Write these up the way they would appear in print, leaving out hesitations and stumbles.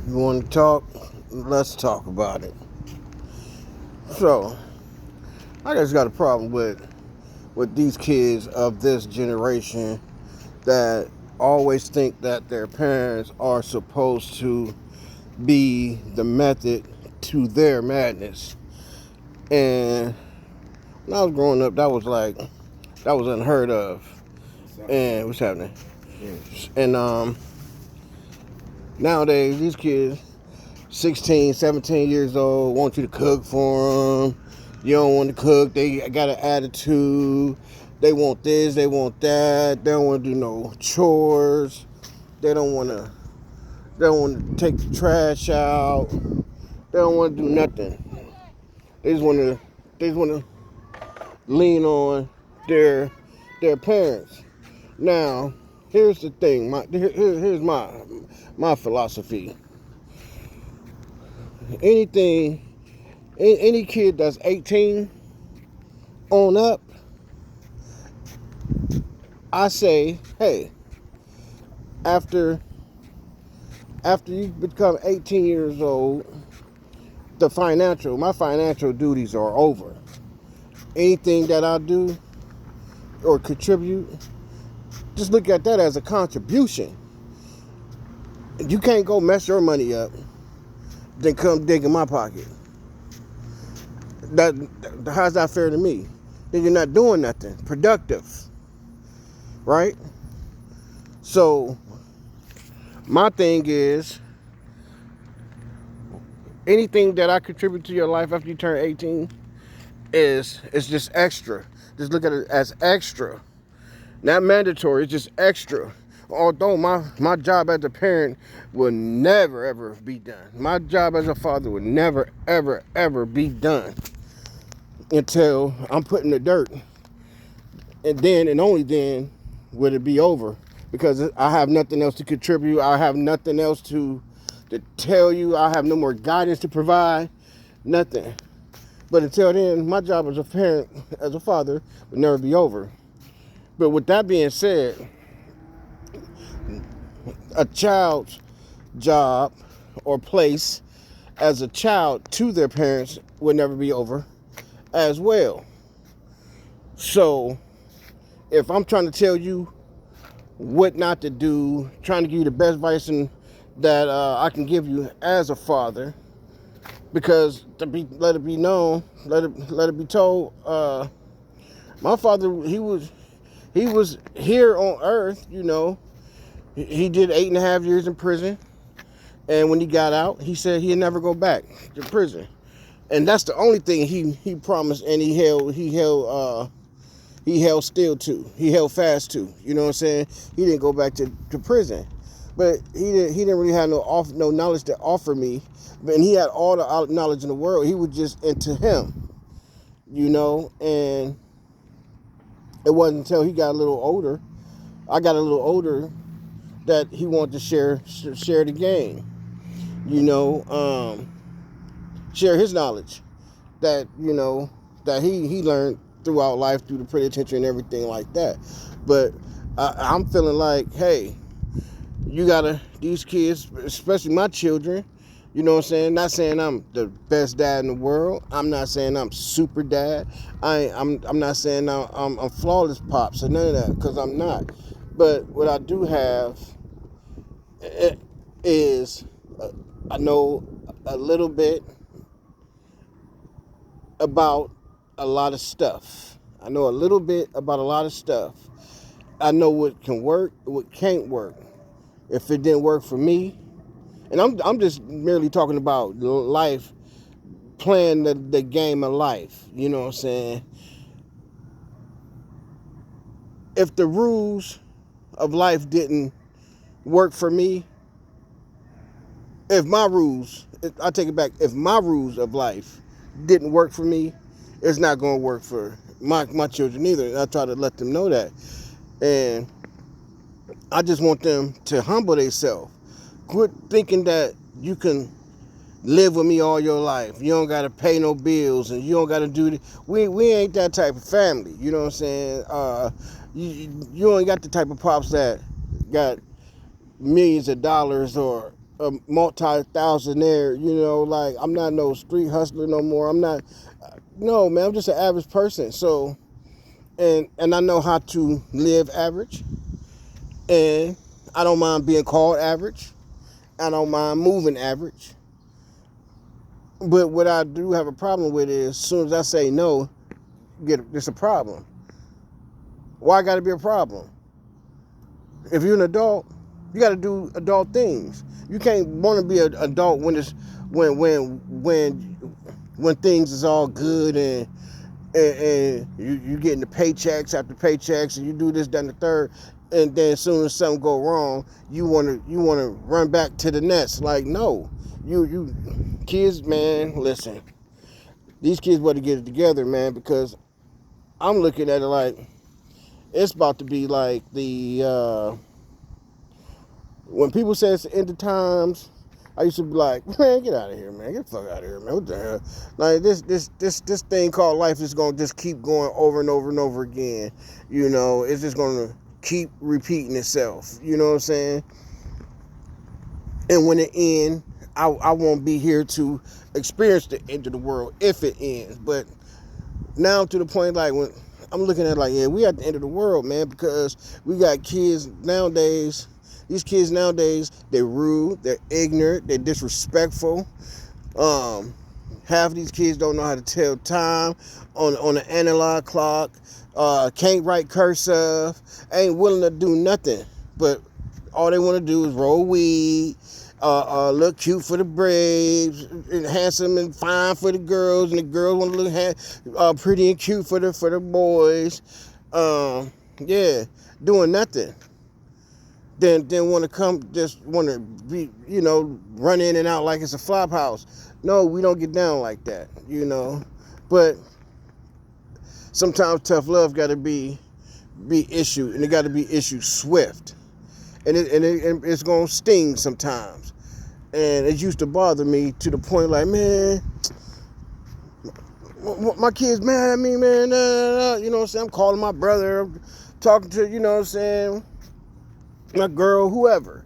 You want to talk? Let's talk about it. So, I just got a problem with these kids of this generation that always think that their parents are supposed to be the method to their madness. And when I was growing up, that was unheard of. And what's happening? And nowadays, these kids, 16, 17 years old, want you to cook for them. You don't want to cook. They got an attitude. They want this. They want that. They don't want to do no chores. They don't want to. They don't want to take the trash out. They don't want to do nothing. They just want to. They just want to lean on their parents. Now, here's the thing. Here's my philosophy. Any kid that's 18 on up, I say, hey, after you become 18 years old, my financial duties are over. Anything that I do or contribute, just look at that as a contribution. You can't go mess your money up, then come dig in my pocket. How's that fair to me? Then you're not doing nothing productive, right? So my thing is, anything that I contribute to your life after you turn 18 is just extra. Just look at it as extra, not mandatory. It's just extra. Although my job as a parent will never ever be done. My job as a father will never ever be done until I'm put in the dirt. And then and only then will it be over. Because I have nothing else to contribute. I have nothing else to tell you. I have no more guidance to provide. Nothing. But until then, my job as a parent, as a father, will never be over. But with that being said, a child's job or place as a child to their parents will never be over as well. So if I'm trying to tell you what not to do, trying to give you the best advice that I can give you as a father, because let it be known, let it be told, my father, he was here on earth, you know. He did 8.5 years in prison, and when he got out, he said he'd never go back to prison, and that's the only thing he promised, and he held still to. He held fast to. You know what I'm saying? He didn't go back to prison, but he didn't really have no knowledge to offer me, and he had all the knowledge in the world. He was just into him, you know, and it wasn't until he got a little older, I got a little older, that he wanted to share the game, you know, share his knowledge that, you know, that he learned throughout life through the penitentiary and everything like that. But I'm feeling like, hey, these kids, especially my children, you know what I'm saying? Not saying I'm the best dad in the world. I'm not saying I'm super dad. I'm not saying I'm flawless pops or none of that, because I'm not. But what I do have is I know a little bit about a lot of stuff. I know a little bit about a lot of stuff. I know what can work, what can't work. If it didn't work for me, and I'm just merely talking about life, playing the game of life. You know what I'm saying? If the rules of life didn't work for me, I take it back, if my rules of life didn't work for me, it's not going to work for my children either. And I try to let them know that. And I just want them to humble themselves. Quit thinking that you can live with me all your life. You don't got to pay no bills, and you don't got to do this. We ain't that type of family. You know what I'm saying? You ain't got the type of pops that got millions of dollars or a multi-thousandaire, you know, like I'm not no street hustler no more. I'm not, no, man, I'm just an average person. So, and I know how to live average, and I don't mind being called average. I don't mind moving average. But what I do have a problem with is as soon as I say no, it's a problem. Why got to be a problem? If you're an adult, you got to do adult things. You can't want to be an adult when it's when things is all good and you getting the paychecks after paychecks and you do this, that, and the third, and then as soon as something go wrong, you wanna run back to the nest. Like, no, you kids, man, listen, these kids better get it together, man, because I'm looking at it like it's about to be like the when people say it's the end of times, I used to be like, man, get out of here, man. Get the fuck out of here, man. What the hell? Like, this thing called life is going to just keep going over and over and over again. You know, it's just going to keep repeating itself. You know what I'm saying? And when it ends, I won't be here to experience the end of the world if it ends. But now to the point, like, when I'm looking at it like, yeah, we at the end of the world, man, because we got kids nowadays. These kids nowadays, they're rude, they're ignorant, they're disrespectful. Half of these kids don't know how to tell time on an analog clock. Can't write cursive. Ain't willing to do nothing. But all they want to do is roll weed, look cute for the braves, and handsome and fine for the girls, and the girls want to look pretty and cute for the boys. Yeah, doing nothing. Then want to come, just want to be, you know, run in and out like it's a flop house. No, we don't get down like that, you know. But sometimes tough love got to be issued, and it got to be issued swift, and it's gonna sting sometimes. And it used to bother me to the point like, man, my kid's mad at me, man. You know what I'm saying? I'm calling my brother, I'm talking to, you know what I'm saying, my girl, whoever,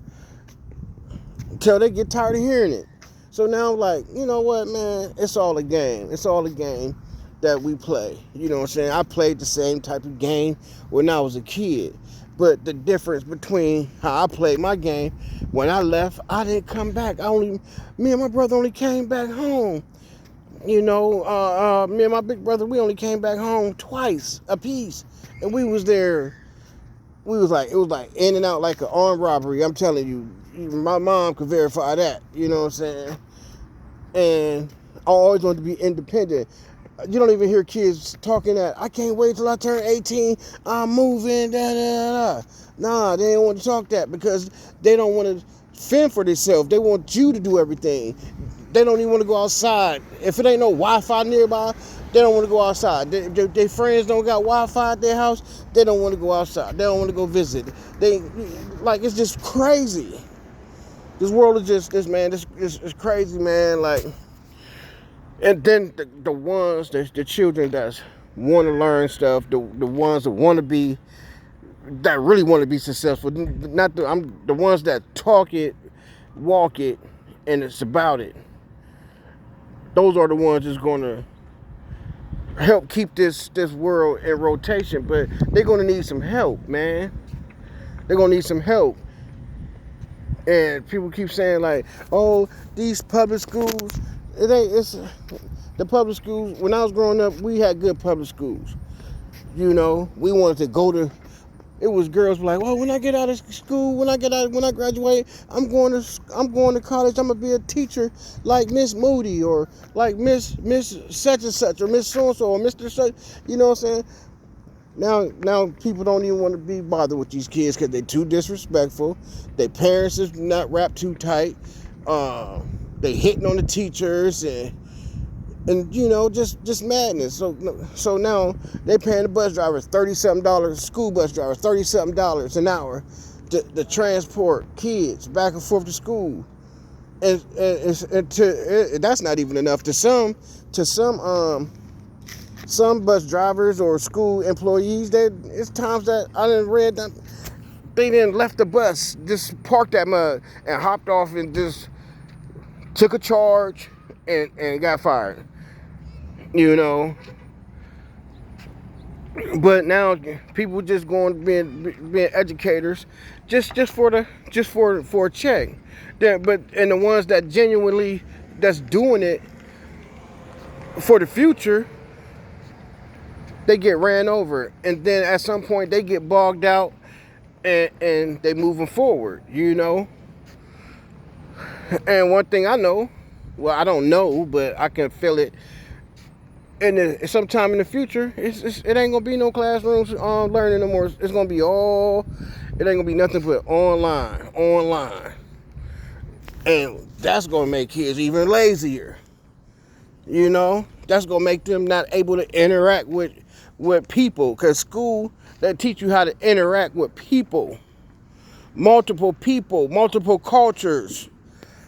until they get tired of hearing it. So now I'm like, you know what, man, it's all a game. It's all a game that we play. You know what I'm saying? I played the same type of game when I was a kid. But the difference between how I played my game, when I left, I didn't come back. Me and my brother only came back home. You know, me and my big brother, we only came back home twice a piece. And we was there. It was like in and out like an armed robbery. I'm telling you, my mom could verify that. You know what I'm saying? And I always wanted to be independent. You don't even hear kids talking that, I can't wait till I turn 18, I'm moving, Nah, they don't want to talk that because they don't want to fend for themselves. They want you to do everything. They don't even want to go outside. If it ain't no Wi-Fi nearby, they don't want to go outside. Their friends don't got Wi-Fi at their house, they don't want to go outside. They don't want to go visit. It's just crazy. This world is just, it's crazy, man. Like, and then the ones, the children that want to learn stuff, the ones that want to be, that really want to be successful, I'm the ones that talk it, walk it, and it's about it. Those are the ones that's going to help keep this world in rotation, but they're going to need some help, man. They're going to need some help. And people keep saying like, oh, these public schools, it's the public schools. When I was growing up, we had good public schools. You know, we wanted to go to, it was girls like, well, when I get out of school, when I graduate, I'm going to college, I'm gonna be a teacher like Miss Moody or like Miss such and such or Miss so and so or Mr. such, you know what I'm saying? Now people don't even want to be bothered with these kids because they're too disrespectful. Their parents is not wrapped too tight. They hitting on the teachers and you know, just madness. So now they paying the bus driver $30-something, school bus driver $30-something an hour to transport kids back and forth to school. And that's not even enough to some bus drivers or school employees. It's times that I done read that They then left the bus, just parked that mug, and hopped off and just took a charge and got fired. You know. But now people just going being educators, just for a check. And the ones that genuinely that's doing it for the future, they get ran over, and then at some point they get bogged out, and they moving forward. You know. And one thing I know, well, I don't know, but I can feel it. And sometime in the future, it ain't gonna be no classrooms learning no more. It's gonna be all, it ain't gonna be nothing but online. And that's gonna make kids even lazier. You know, that's gonna make them not able to interact with people. Cause school, they teach you how to interact with people, multiple cultures.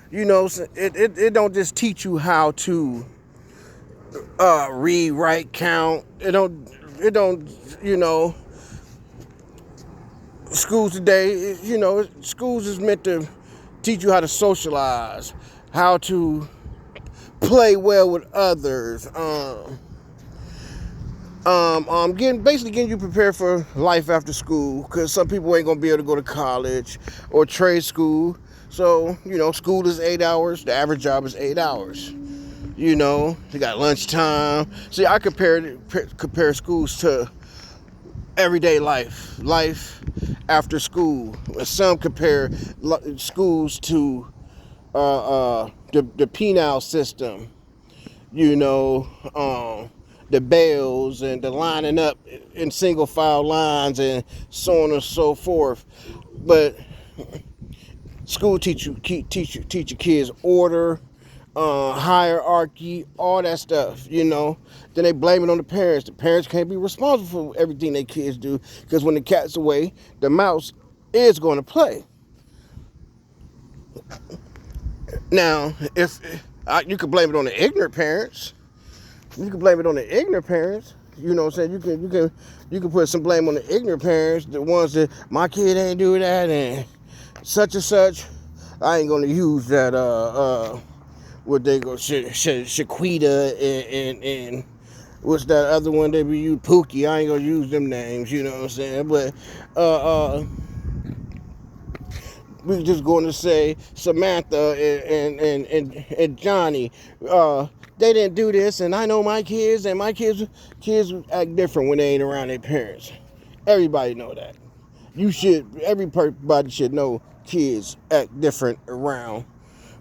You know, it don't just teach you how to read, write, count. It don't, you know, schools today, you know, schools is meant to teach you how to socialize, how to play well with others, basically getting you prepared for life after school, because some people ain't gonna be able to go to college or trade school. So, you know, school is 8 hours, the average job is 8 hours. You know, you got lunchtime. See, I compare schools to everyday life after school. Some compare schools to the penal system. You know, the bells and the lining up in single file lines and so on and so forth. But school teach your kids order, hierarchy, all that stuff, you know. Then they blame it on the parents. The parents can't be responsible for everything their kids do, because when the cat's away, the mouse is going to play. Now, if you could blame it on the ignorant parents, you know what I'm saying? You can put some blame on the ignorant parents, the ones that my kid ain't do that and such. I ain't gonna use that what they go Shaquita and what's that other one they be use, Pookie. I ain't gonna use them names, you know what I'm saying? But we just going to say Samantha and Johnny, they didn't do this, and I know my kids, and my kids act different when they ain't around their parents. Everybody know that. Everybody should know kids act different around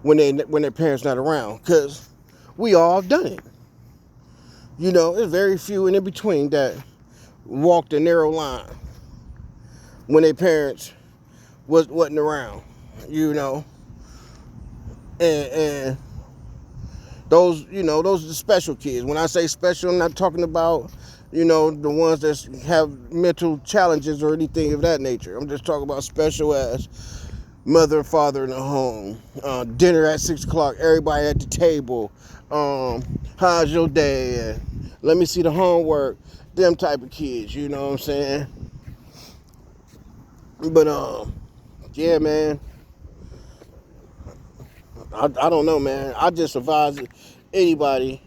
when their parents not around, because we all done it. You know, there's very few in between that walk the narrow line when their parents wasn't around, you know. And those, you know, those are the special kids. When I say special, I'm not talking about, you know, the ones that have mental challenges or anything of that nature. I'm just talking about special as mother and father in the home, dinner at 6 o'clock, everybody at the table, how's your day, and let me see the homework, them type of kids, you know what I'm saying? But yeah, man, I don't know, man. I just advise anybody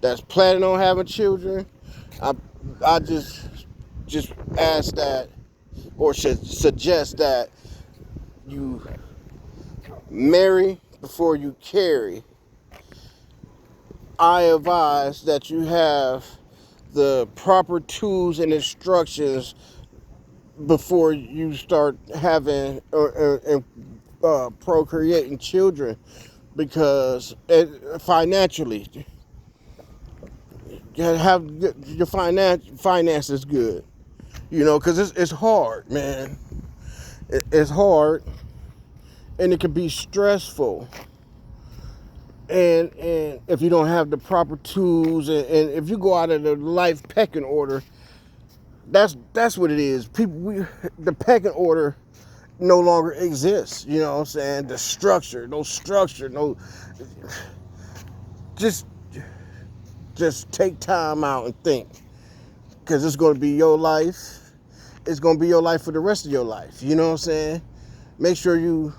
that's planning on having children, I just ask that, or should suggest that you marry before you carry. I advise that you have the proper tools and instructions before you start having or procreating children, because financially, you have your finances good, you know, because it's hard, man. It's hard, and it can be stressful. And if you don't have the proper tools, and if you go out of the life pecking order, that's what it is. The pecking order no longer exists. You know what I'm saying? The structure, no, just take time out and think, because it's going to be your life, it's going to be your life for the rest of your life. You know what I'm saying? Make sure you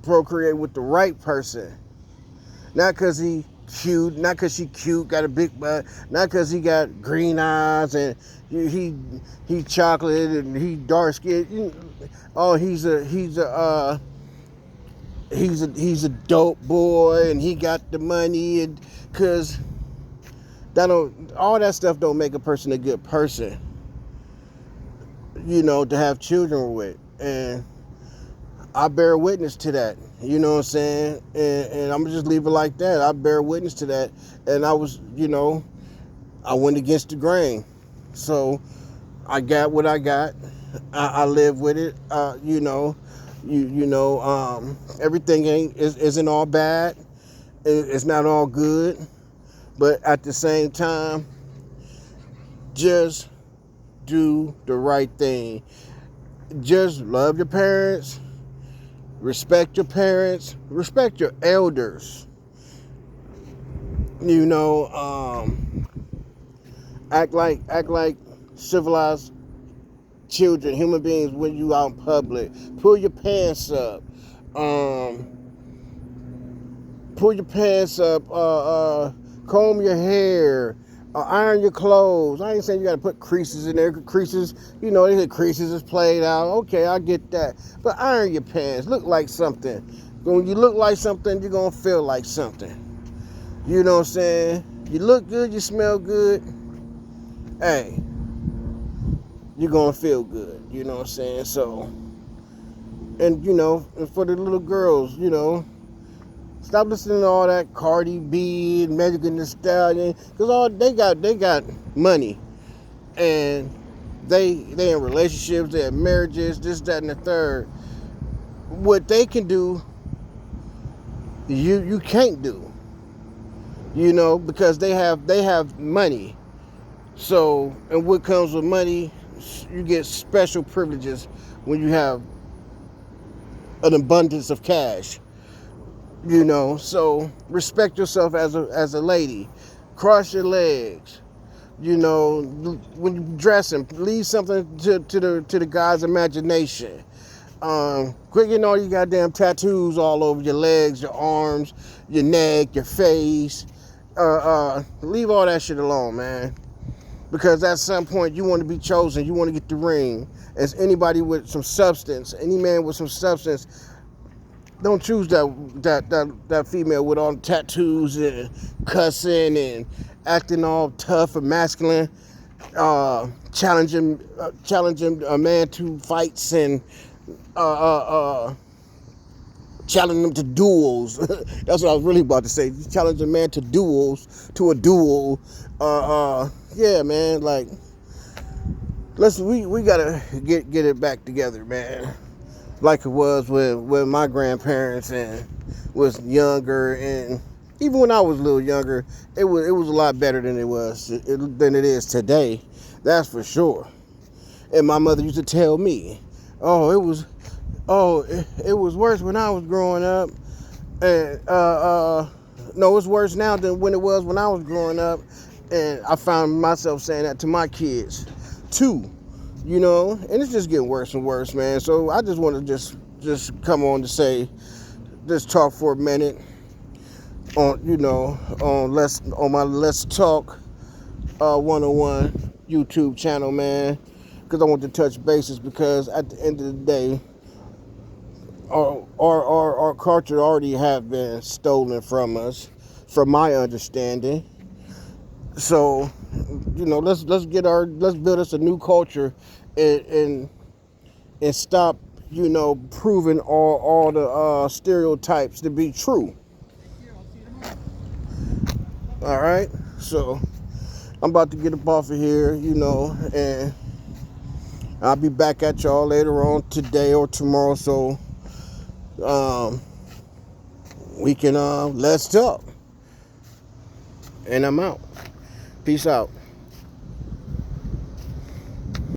procreate with the right person. Not because he cute, not because she cute, got a big butt, not because he got green eyes and he chocolate and he dark skinned. Oh, he's a dope boy and he got the money, and because all that stuff don't make a person a good person, to have children with. And I bear witness to that, you know what I'm saying? And I'm gonna just leave it like that. I bear witness to that. And I was, I went against the grain. So I got what I got. I live with it. Everything isn't all bad. It's not all good. But at the same time, just do the right thing. Just love your parents. Respect your parents. Respect your elders. Act like civilized children, human beings when you out in public. Pull your pants up. Comb your hair. Iron your clothes. I ain't saying you got to put creases in there. Creases, they said creases is played out. Okay, I get that. But iron your pants. Look like something. When you look like something, you're going to feel like something. You know what I'm saying? You look good, you smell good. Hey, you're going to feel good. You know what I'm saying? So, and, for the little girls, stop listening to all that Cardi B and Megan Thee Stallion, because they got money, and they in relationships, they in marriages, this, that, and the third. What they can do, you can't do, because they have money. So, and what comes with money, you get special privileges when you have an abundance of cash. So respect yourself as a lady. Cross your legs. When you dressing, leave something to the guy's imagination. Quit getting all your goddamn tattoos all over your legs, your arms, your neck, your face. Leave all that shit alone, man. Because at some point you want to be chosen. You want to get the ring. As anybody with some substance, any man with some substance. Don't choose that female with all the tattoos and cussing and acting all tough and masculine, challenging a man to fights and challenging them to duels. That's what I was really about to say. Challenge a man to a duel. Yeah, man. Like, we gotta get it back together, man. Like it was with my grandparents and was younger, and even when I was a little younger, it was a lot better than it is today. That's for sure. And my mother used to tell me, it was worse when I was growing up, and no, it's worse now than when it was when I was growing up. And I found myself saying that to my kids too. And it's just getting worse and worse, man. So I just want to just come on to say, just talk for a minute on my Let's Talk 101 YouTube channel, man, because I want to touch bases, because at the end of the day, our culture already have been stolen from us, from my understanding. So, let's build us a new culture and stop, proving all the stereotypes to be true. All right, so I'm about to get up off of here, and I'll be back at y'all later on today or tomorrow. So, we can let's talk. And I'm out. Peace out.